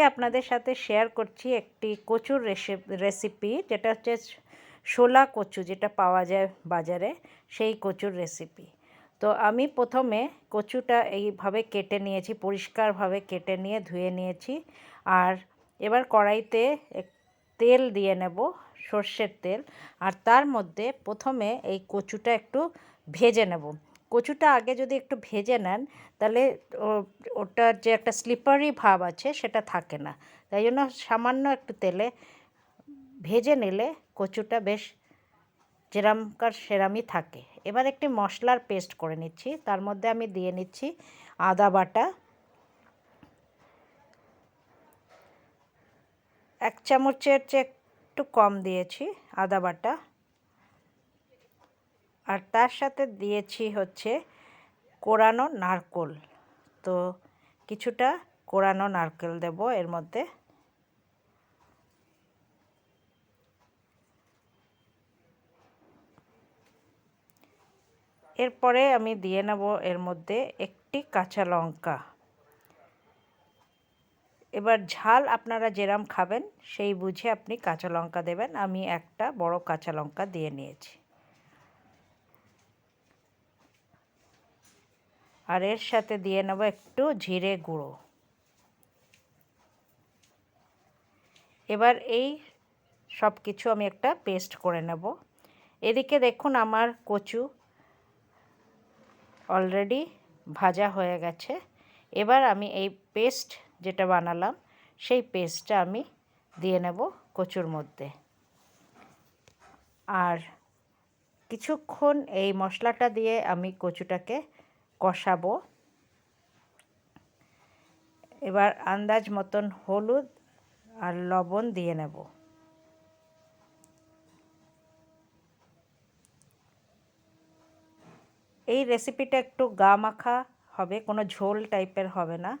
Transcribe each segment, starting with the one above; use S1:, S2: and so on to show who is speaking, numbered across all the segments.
S1: আপনাদের সাথে শেয়ার করছি একটি কচুর রেসিপি, যেটা হচ্ছে শোলা কচু, যেটা পাওয়া যায় বাজারে, সেই কচুর রেসিপি। তো আমি প্রথমে কচুটা এইভাবে কেটে নিয়েছি, পরিষ্কারভাবে কেটে নিয়ে ধুয়ে নিয়েছি। আর এবার কড়াইতে তেল দিয়ে নেব, সর্ষের তেল। আর তার মধ্যে প্রথমে এই কচুটা একটু ভেজে নেব। কচুটা আগে যদি একটু ভেজে নেন তাহলে ওটার যে একটা স্লিপারি ভাব আছে সেটা থাকে না। তাই জন্য সামান্য একটু তেলে ভেজে নিলে কচুটা বেশ যেরামকার সেরামই থাকে। এবার একটি মশলার পেস্ট করে নিচ্ছি। তার মধ্যে আমি দিয়ে নিচ্ছি আদা বাটা, 1 চামচের চেয়ে একটু কম দিয়েছি আদা বাটা। আর তার সাথে দিয়েছি হচ্ছে কোরানো নারকেল। তো কিছুটা কোরানো নারকেল দেব এর মধ্যে। এরপরে আমি দিয়ে নেব এর মধ্যে একটি কাঁচা লঙ্কা। এবার ঝাল আপনারা যেরম খাবেন সেই বুঝে আপনি কাঁচা লঙ্কা দেবেন। আমি একটা বড় কাঁচা লঙ্কা দিয়ে নিয়েছি। আর এর সাথে দিয়ে নেব একটু জিরে গুঁড়ো। এবার এই সব কিছু আমি একটা পেস্ট করে নেব। এদিকে দেখুন আমার কচু অলরেডি ভাজা হয়ে গেছে। এবার আমি এই পেস্ট যেটা বানালাম সেই পেস্টটা আমি দিয়ে নেব কচুর মধ্যে। আর কিছুক্ষণ এই মশলাটা দিয়ে আমি কচুটাকে কষাবো। এবার আন্দাজ মতন হলুদ আর লবণ দিয়ে নেব। এই রেসিপিটা একটু গা মাখা হবে, কোনো ঝোল টাইপের হবে না।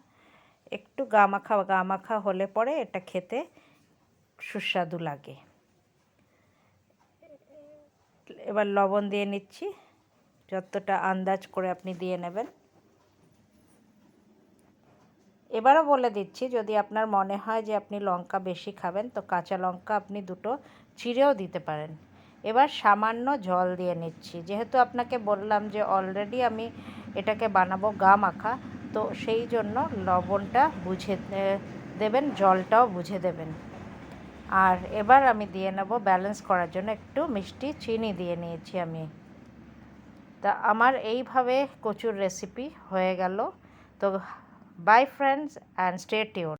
S1: একটু গা মাখা হলে পরে এটা খেতে সুস্বাদু লাগে। এবার লবণ দিয়ে নিচ্ছি, যতটা আন্দাজ করে আপনি দিয়ে নেবেন। এবারও বলে দিচ্ছি, যদি আপনার মনে হয় যে আপনি লঙ্কা বেশি খাবেন তো কাঁচা লঙ্কা আপনি দুটো চিড়েও দিতে পারেন। এবার সামান্য জল দিয়ে নিচ্ছি, যেহেতু আপনাকে বললাম যে অলরেডি আমি এটাকে বানাবো গা মাখা, তো সেই জন্য লবণটা বুঝে দেবেন, জলটাও বুঝে দেবেন। আর এবার আমি দিয়ে নেব ব্যালেন্স করার জন্য একটু মিষ্টি চিনি দিয়ে নিয়েছি আমি। তা আমার এইভাবে কচুর রেসিপি হয়ে গেল। তো by friends and stay tuned.